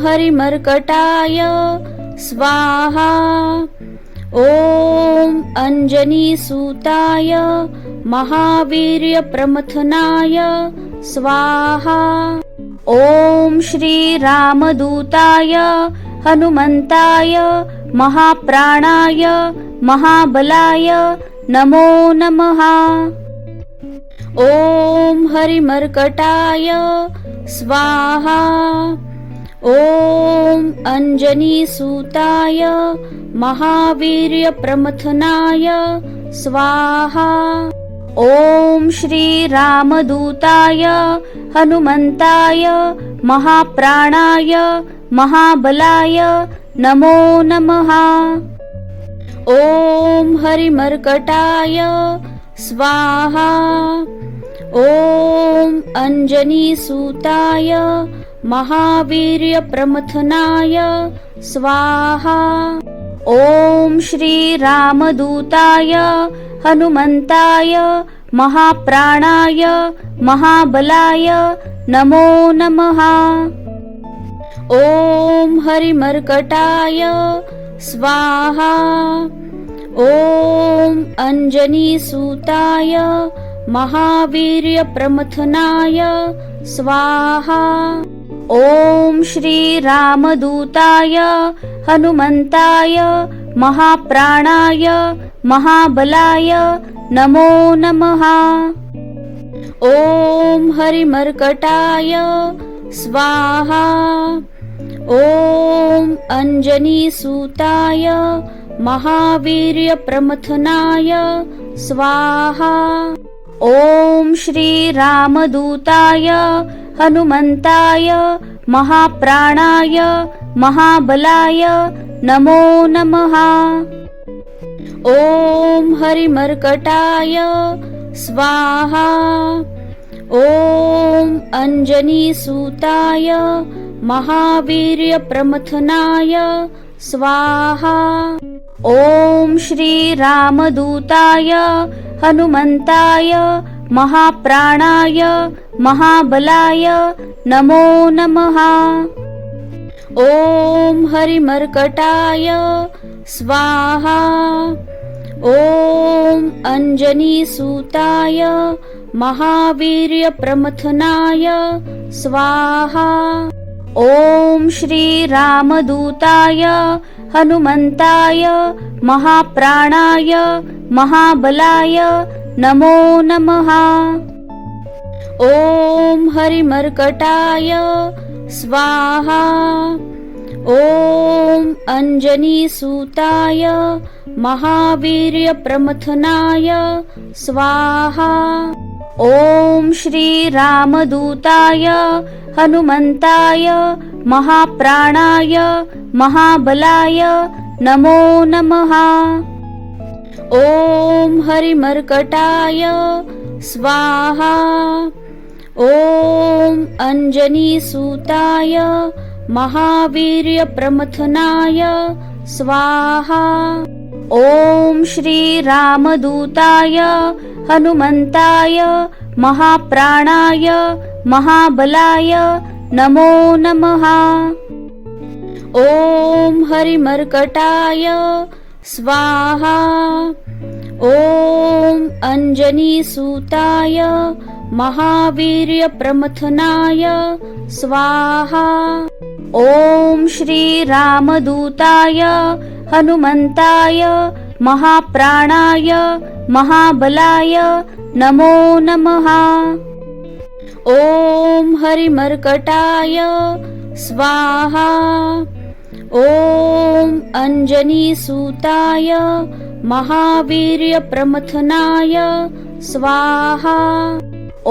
हरिमर्कटाय स्वाहा। ॐ अंजनीसुताय महावीर्यप्रमथनाय स्वाहा। ॐ श्रीरामदूताय हनुमन्ताय महाप्राणाय महाबलाय नमो नमः। ॐ हरिमर्कटाय स्वाहा। ॐ अंजनीसुताय महावीर्यप्रमथनाय स्वाहा। ॐ श्रीरामदूताय हनुमन्ताय महाप्राणाय महाबलाय नमो नमः। ॐ हरिमर्कटाय स्वाहा। ॐ अंजनीसुताय महावीर्यप्रमथनाय स्वाहा। ॐ श्रीरामदूताय हनुमन्ताय महाप्राणाय महाबलाय नमो नमः। ॐ हरिमर्कटाय स्वाहा। ॐ अंजनीसुताय महावीर्यप्रमथनाय स्वाहा। ॐ श्रीरामदूताय हनुमन्ताय महाप्राणाय महाबलाय नमो नमः। ॐ हरिमर्कटाय स्वाहा। ॐ अंजनीसुताय महावीर्यप्रमथनाय स्वाहा। ॐ श्रीरामदूताय हनुमन्ताय महाप्राणाय महाबलाय नमो नमः। ॐ हरिमर्कटाय स्वाहा। ॐ अंजनीसुताय महावीर्यप्रमथनाय स्वाहा। ॐ श्रीरामदूताय हनुमन्ताय महाप्राणाय महाबलाय नमो नमः। ॐ हरिमर्कटाय स्वाहा। ॐ अंजनीसुताय महावीर्यप्रमथनाय स्वाहा। ॐ श्रीरामदूताय हनुमन्ताय महाप्राणाय महाबलाय नमो नमः। ॐ हरिमर्कटाय स्वाहा। ॐ अंजनीसुताय महावीर्यप्रमथनाय स्वाहा। ॐ श्रीरामदूताय हनुमन्ताय महाप्राणाय महाबलाय नमो नमः। ॐ हरिमर्कटाय स्वाहा। ॐ अंजनीसुताय महावीर्यप्रमथनाय स्वाहा। ॐ श्रीरामदूताय हनुमन्ताय महाप्राणाय महाबलाय नमो नमः। ॐ हरिमर्कटाय स्वाहा। ॐ अंजनीसुताय महावीर्यप्रमथनाय स्वाहा। ॐ श्रीरामदूताय हनुमन्ताय महाप्राणाय महाबलाय नमो नमः। ॐ हरिमर्कटाय स्वाहा। ॐ अंजनीसुताय महावीर्यप्रमथनाय स्वाहा। ॐ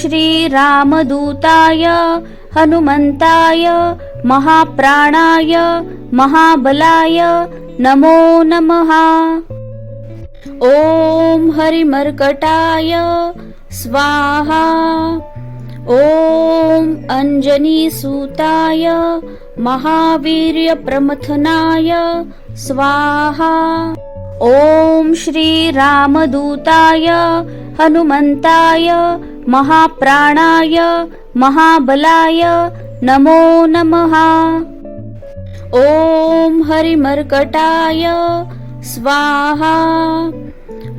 श्रीरामदूताय हनुमन्ताय महाप्राणाय महाबलाय नमो नमः। ॐ हरिमर्कटाय स्वाहा। ॐ अंजनीसुताय महावीर्यप्रमथनाय स्वाहा। ॐ श्रीरामदूताय हनुमन्ताय महाप्राणाय महाबलाय नमो नमः। ॐ हरिमर्कटाय स्वाहा।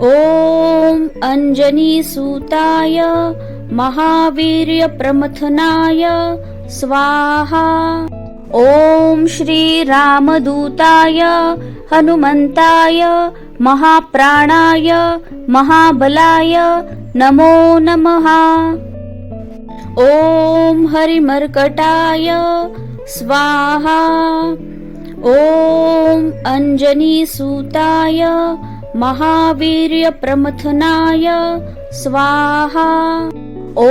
ॐ अंजनीसुताय महावीर्यप्रमथनाय स्वाहा। ॐ श्रीरामदूताय हनुमन्ताय महाप्राणाय महाबलाय नमो नमः। ॐ हरिमर्कटाय स्वाहा। ॐ अंजनीसुताय महावीर्यप्रमथनाय स्वाहा। ॐ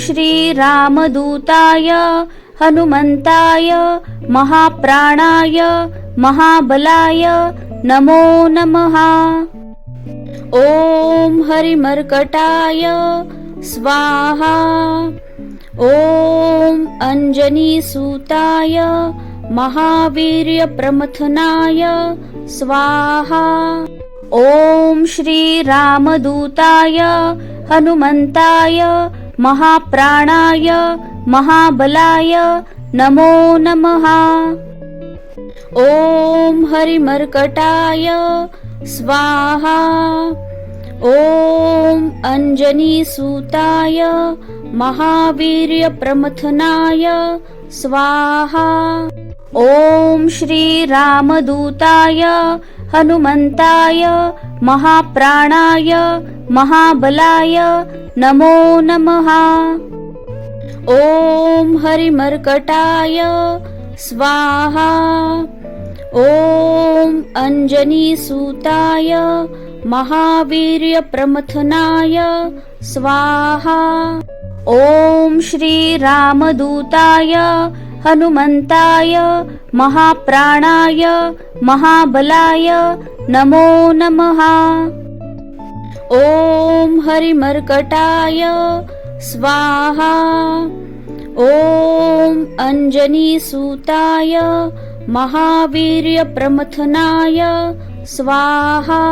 श्रीरामदूताय हनुमन्ताय महाप्राणाय महाबलाय नमो नमः। ॐ हरिमर्कटाय स्वाहा। ॐ अंजनीसुताय महावीर्यप्रमथनाय स्वाहा। ॐ श्रीरामदूताय हनुमन्ताय महाप्राणाय महाबलाय नमो नमः। ॐ हरिमर्कटाय स्वाहा। ॐ अंजनीसुताय महावीर्यप्रमथनाय स्वाहा। ॐ श्रीरामदूताय हनुमन्ताय महाप्राणाय महाबलाय नमो नमः। ॐ हरिमर्कटाय स्वाहा। ॐ अंजनीसुताय महावीर्यप्रमथनाय स्वाहा। ॐ श्रीरामदूताय हनुमन्ताय महाप्राणाय महाबलाय नमो नमः। ॐ हरिमर्कटाय स्वाहा। ॐ अंजनीसुताय महावीर्यप्रमथनाय स्वाहा।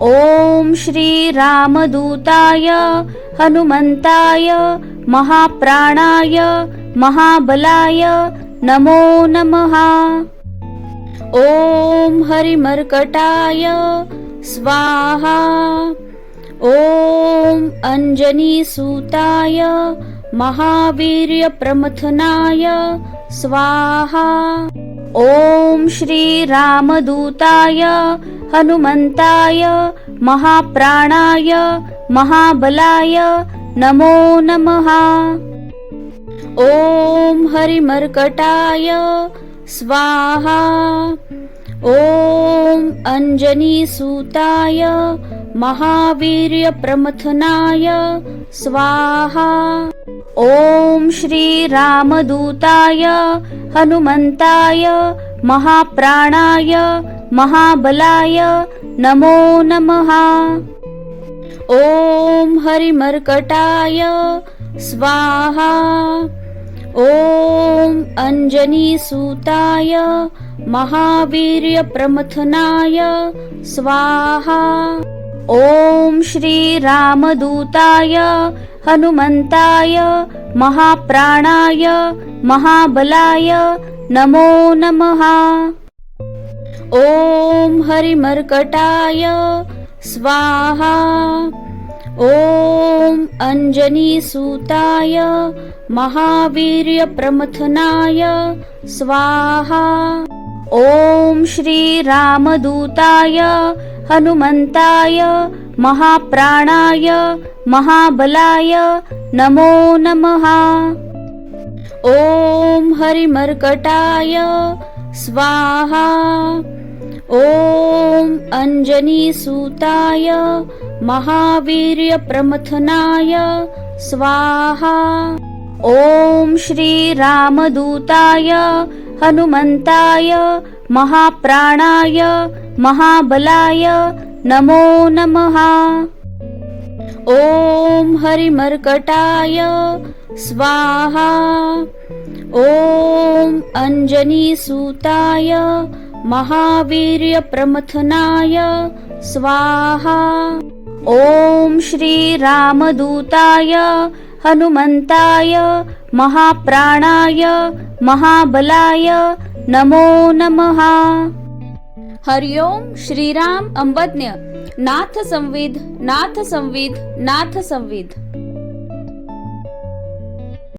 ॐ श्रीरामदूताय हनुमन्ताय महाप्राणाय महाबलाय नमो नमः। ॐ हरिमर्कटाय स्वाहा। ॐ अंजनीसुताय महावीर्यप्रमथनाय स्वाहा। ॐ श्रीरामदूताय हनुमन्ताय महाप्राणाय महाबलाय नमो नमः। ॐ हरिमर्कटाय स्वाहा। ॐ अंजनीसुताय महावीर्यप्रमथनाय स्वाहा। ॐ श्रीरामदूताय हनुमन्ताय महाप्राणाय महाबलाय नमो नमः। ॐ हरिमर्कटाय स्वाहा। ॐ अंजनीसुताय महावीर्यप्रमथनाय स्वाहा। ॐ श्रीरामदूताय हनुमन्ताय महाप्राणाय महाबलाय नमो नमः। ॐ हरिमर्कटाय स्वाहा। ॐ अंजनीसुताय महावीर्यप्रमथनाय स्वाहा। ॐ श्रीरामदूताय हनुमन्ताय महाप्राणाय महाबलाय नमो नमः। ॐ हरिमर्कटाय स्वाहा। ॐ अंजनीसुताय महावीर्यप्रमथनाय स्वाहा। ॐ श्रीरामदूताय हनुमन्ताय महाप्राणाय महाबलाय नमो नमः। ॐ हरिमर्कटाय स्वाहा। ॐ अंजनीसुताय महावीर्यप्रमथनाय स्वाहा। ॐ श्रीरामदूताय हनुमंताय महाप्राणाय महाबलाय नमो नमः. हरिओम श्रीराम अंबज्ञ नाथ संविद नाथ संविद नाथ संविद.